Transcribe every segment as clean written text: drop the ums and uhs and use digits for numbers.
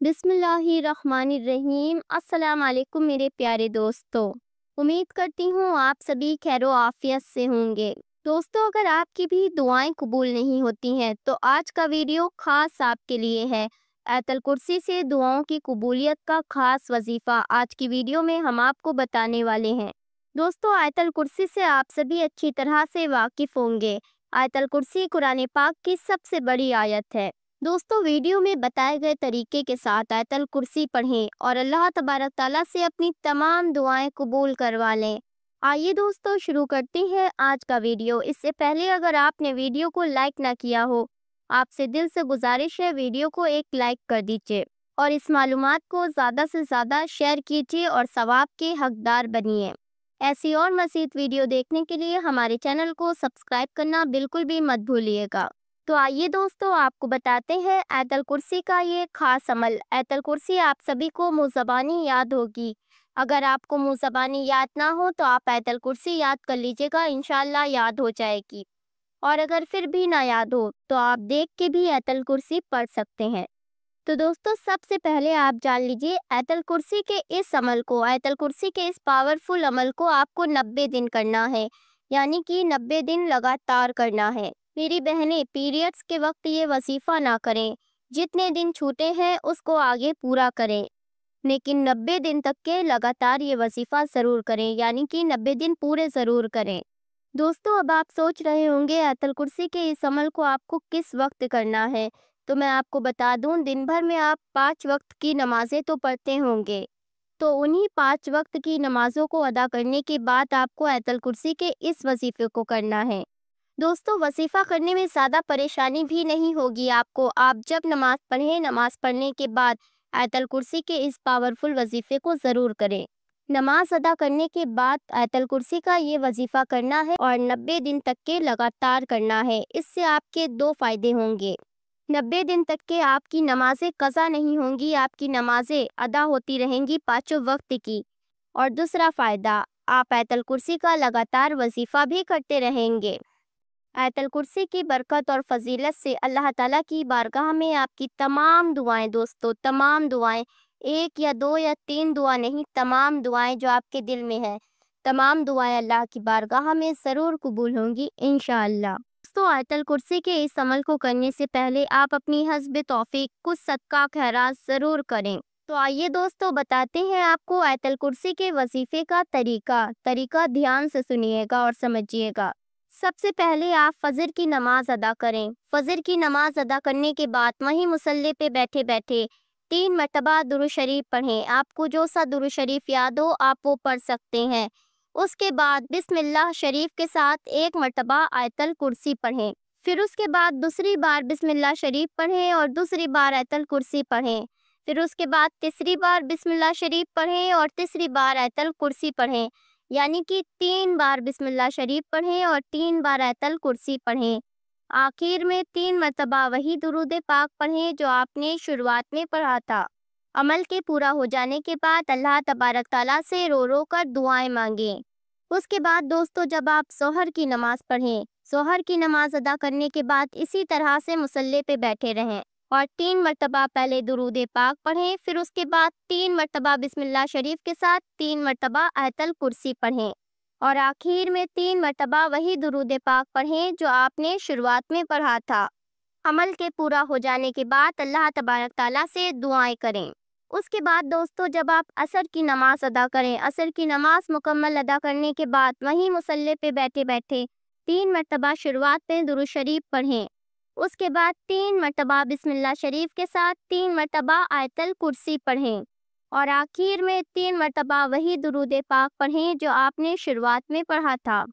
बिस्मिल्लाहिर्रहमानिर्रहीम। अस्सलाम वालेकुम मेरे प्यारे दोस्तों। उम्मीद करती हूँ आप सभी खैरो आफियत से होंगे। दोस्तों, अगर आपकी भी दुआएं कबूल नहीं होती हैं तो आज का वीडियो खास आपके लिए है। आयतल कुर्सी से दुआओं की कबूलियत का खास वजीफा आज की वीडियो में हम आपको बताने वाले हैं। दोस्तों, आयतल कुर्सी से आप सभी अच्छी तरह से वाकिफ होंगे। आयतल कुर्सी कुरान पाक की सबसे बड़ी आयत है। दोस्तों, वीडियो में बताए गए तरीके के साथ आयतल कुर्सी पढ़ें और अल्लाह तबारक ताला से अपनी तमाम दुआएं कबूल करवा लें। आइए दोस्तों, शुरू करते हैं आज का वीडियो। इससे पहले अगर आपने वीडियो को लाइक ना किया हो, आपसे दिल से गुजारिश है वीडियो को एक लाइक कर दीजिए और इस मालूमात को ज़्यादा से ज़्यादा शेयर कीजिए और सवाब के हकदार बनिए। ऐसी और मज़ीद वीडियो देखने के लिए हमारे चैनल को सब्सक्राइब करना बिल्कुल भी मत भूलिएगा। तो आइए दोस्तों, आपको बताते हैं आयतल कुर्सी का ये खास अमल। आयतल कुर्सी आप सभी को मुँह ज़बानी याद होगी। अगर आपको मुँह ज़बानी याद ना हो तो आप आयतल कुर्सी याद कर लीजिएगा, इंशाल्लाह याद हो जाएगी। और अगर फिर भी ना याद हो तो आप देख के भी आयतल कुर्सी पढ़ सकते हैं। तो दोस्तों, सबसे पहले आप जान लीजिए आयतल कुर्सी के इस अमल को, आयतल कुर्सी के इस पावरफुल अमल को आपको 90 दिन करना है, यानी कि 90 दिन लगातार करना है। मेरी बहनें, पीरियड्स के वक्त ये वजीफा ना करें। जितने दिन छूटे हैं उसको आगे पूरा करें, लेकिन 90 दिन तक के लगातार ये वजीफा ज़रूर करें, यानी कि 90 दिन पूरे ज़रूर करें। दोस्तों, अब आप सोच रहे होंगे आयतल कुर्सी के इस अमल को आपको किस वक्त करना है। तो मैं आपको बता दूं, दिन भर में आप 5 वक्त की नमाजें तो पढ़ते होंगे। तो उन्हीं 5 वक्त की नमाजों को अदा करने के बाद आपको आयतल कुर्सी के इस वजीफे को करना है। दोस्तों, वजीफा करने में ज़्यादा परेशानी भी नहीं होगी आपको। आप जब नमाज पढ़ें, नमाज पढ़ने के बाद आयतल कुर्सी के इस पावरफुल वजीफे को ज़रूर करें। नमाज अदा करने के बाद आयतल कुर्सी का ये वजीफा करना है और 90 दिन तक के लगातार करना है। इससे आपके 2 फ़ायदे होंगे। 90 दिन तक के आपकी नमाजें कज़ा नहीं होंगी, आपकी नमाजें अदा होती रहेंगी 5 वक्त की। और दूसरा फ़ायदा, आप आयतल कुर्सी का लगातार वजीफा भी करते रहेंगे। आयतल कुर्सी की बरकत और फजीलत से अल्लाह ताला की बारगाह में आपकी तमाम दुआएं, दोस्तों तमाम दुआएं, 1 या 2 या 3 दुआ नहीं, तमाम दुआएं जो आपके दिल में है, तमाम दुआएं अल्लाह की बारगाह में ज़रूर कबूल होंगी इंशाअल्लाह। दोस्तों, आयतल कुर्सी के इस अमल को करने से पहले आप अपनी हस्ब तौफीक कुछ सदका खैरात ज़रूर करें। तो आइए दोस्तों, बताते हैं आपको आयतल कुर्सी के वजीफे का तरीका ध्यान से सुनिएगा और समझिएगा। सबसे पहले आप फजर की नमाज अदा करें। फजर की नमाज अदा करने के बाद वहीं मुसल्ले पे बैठे बैठे 3 मरतबा दुरूद शरीफ पढ़ें। आपको जो सा दुरूद शरीफ याद हो आप वो पढ़ सकते हैं। उसके बाद बिस्मिल्लाह शरीफ के साथ 1 मरतबा आयतल कुर्सी पढ़ें। फिर उसके बाद दूसरी बार बिस्मिल्लाह शरीफ पढ़ें और दूसरी बार आयतल कुर्सी पढ़ें। फिर उसके बाद तीसरी बार बिस्मिल्लाह शरीफ पढ़ें और तीसरी बार आयतल कुर्सी पढ़ें, यानी कि 3 बार बिस्मिल्लाह शरीफ पढ़ें और 3 बार आयतल कुर्सी पढ़ें। आखिर में 3 मरतबा वही दुरूद पाक पढ़ें जो आपने शुरुआत में पढ़ा था। अमल के पूरा हो जाने के बाद अल्लाह तबारक ताला से रो रो कर दुआएं मांगें। उसके बाद दोस्तों, जब आप ज़ोहर की नमाज पढ़ें, ज़ोहर की नमाज अदा करने के बाद इसी तरह से मुसल्ले पे बैठे रहें और 3 मरतबा पहले दुरूद पाक पढ़ें। फिर उसके बाद 3 मरतबा बिस्मिल्लाह शरीफ के साथ 3 मरतबा आयतल कुर्सी पढ़ें और आखिर में 3 मरतबा वही दुरूद पाक पढ़ें जो आपने शुरुआत में पढ़ा था। अमल के पूरा हो जाने के बाद अल्लाह तबारक ताला से दुआएं करें। उसके बाद दोस्तों, जब आप असर की नमाज अदा करें, असर की नमाज मुकम्मल अदा करने के बाद वहीं मुसल्ले पे बैठे बैठे 3 मरतबा शुरुआत में दुरूद शरीफ पढ़ें। उसके बाद 3 मरतबा बिस्मिल्लाह शरीफ के साथ 3 मरतबा आयतल कुर्सी पढ़ें और आखिर में 3 मरतबा वही दुरूद पाक पढ़ें जो आपने शुरुआत में पढ़ा था।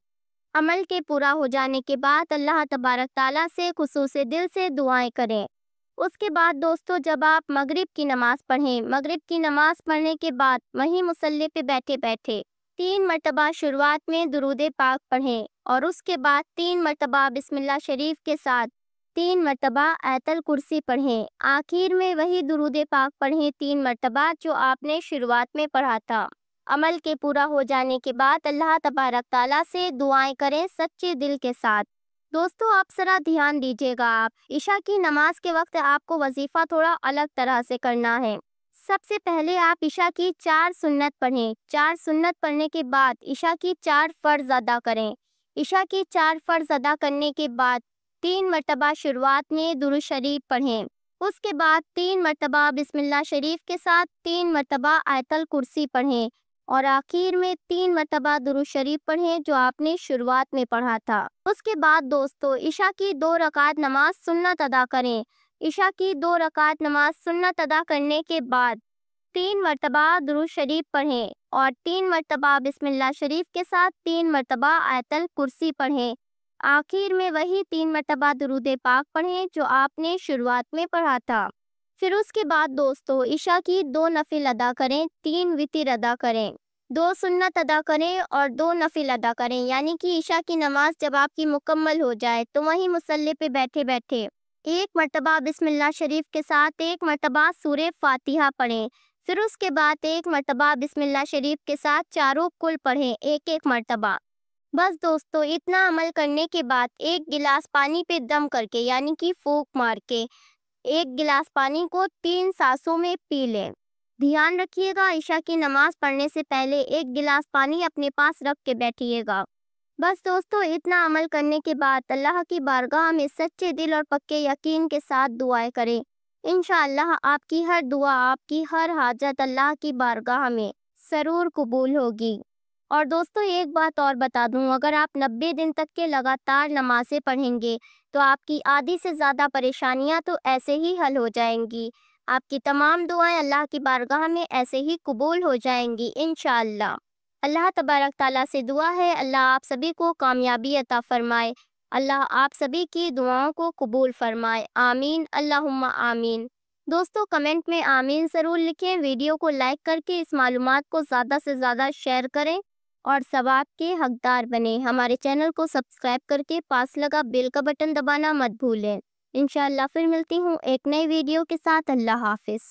अमल के पूरा हो जाने के बाद अल्लाह तबारक ताला से खुसूसी दिल से दुआएं करें। उसके बाद दोस्तों, जब आप मगरिब की नमाज पढ़ें, मगरिब की नमाज पढ़ने के बाद वहीं मुसल्ले पे बैठे बैठे 3 मरतबा शुरुआत में दुरूद पाक पढ़ें और उसके बाद 3 मरतबा बिस्मिल्लाह शरीफ के साथ 3 मरतबा आयतल कुर्सी पढ़ें। आखिर में वही दुरूद पाक पढ़ें 3 मरतबा जो आपने शुरुआत में पढ़ा था। अमल के पूरा हो जाने के बाद अल्लाह तबारक ताला से दुआएं करें सच्चे दिल के साथ। दोस्तों आप जरा ध्यान दीजिएगा, आप इशा की नमाज के वक्त आपको वजीफा थोड़ा अलग तरह से करना है। सबसे पहले आप इशा की 4 सुन्नत पढ़ें। 4 सुन्नत पढ़ने के बाद इशा की 4 फर्ज अदा करें। इशा की 4 फर्ज अदा करने के बाद 3 मरतबा शुरुआत में दुरूद शरीफ पढ़ें। उसके बाद 3 मरतबा बिस्मिल्लाह शरीफ के साथ 3 मरतबा आयतल कुर्सी पढ़ें और आखिर में 3 मरतबा दुरूद शरीफ पढ़ें जो आपने शुरुआत में पढ़ा था। उसके बाद दोस्तों इशा की 2 रकात नमाज सुन्नत अदा करें। इशा की 2 रकात नमाज सुन्नत अदा करने के बाद 3 मरतबा दुरूद शरीफ पढ़ें और 3 मरतबा बिस्मिल्लाह शरीफ के साथ 3 मरतबा आयतल कुर्सी पढ़ें। आखिर में वही 3 मरतबा दुरूद पाक पढ़ें जो आपने शुरुआत में पढ़ा था। फिर उसके बाद दोस्तों इशा की 2 नफिल अदा करें, 3 वितिर अदा करें, 2 सुन्नत अदा करें और 2 नफिल अदा करें। यानी कि इशा की नमाज जब आपकी मुकम्मल हो जाए तो वहीं मुसल्ले पे बैठे बैठे 1 मरतबा बिस्मिल्लाह शरीफ के साथ 1 मरतबा सूरे फातिहा पढ़ें। फिर उसके बाद 1 मरतबा बिस्मिल्लाह शरीफ के साथ चारों कुल पढ़ें 1-1 मरतबा। बस दोस्तों इतना अमल करने के बाद 1 गिलास पानी पे दम करके यानी कि फूंक मार के 1 गिलास पानी को 3 सांसों में पी लें। ध्यान रखिएगा इशा की नमाज पढ़ने से पहले 1 गिलास पानी अपने पास रख के बैठिएगा। बस दोस्तों इतना अमल करने के बाद अल्लाह की बारगाह में सच्चे दिल और पक्के यकीन के साथ दुआएं करें। इंशाअल्लाह आपकी हर दुआ, आपकी हर हाजत अल्लाह की बारगाह में ज़रूर कबूल होगी। और दोस्तों एक बात और बता दूं, अगर आप 90 दिन तक के लगातार नमाज़ें पढ़ेंगे तो आपकी आधी से ज़्यादा परेशानियां तो ऐसे ही हल हो जाएंगी। आपकी तमाम दुआएं अल्लाह की बारगाह में ऐसे ही कबूल हो जाएंगी इंशाअल्लाह। अल्लाह तबारक ताला से दुआ है अल्लाह आप सभी को कामयाबी अता फरमाए। अल्लाह आप सभी की दुआओं को कबूल फरमाए। आमीन अल्लाहुम्मा आमीन। दोस्तों कमेंट में आमीन ज़रूर लिखें। वीडियो को लाइक करके इस मालूमात को ज़्यादा से ज़्यादा शेयर करें और सवाब के हकदार बने। हमारे चैनल को सब्सक्राइब करके पास लगा बेल का बटन दबाना मत भूलें। इंशाअल्लाह फिर मिलती हूँ एक नई वीडियो के साथ। अल्लाह हाफिज़।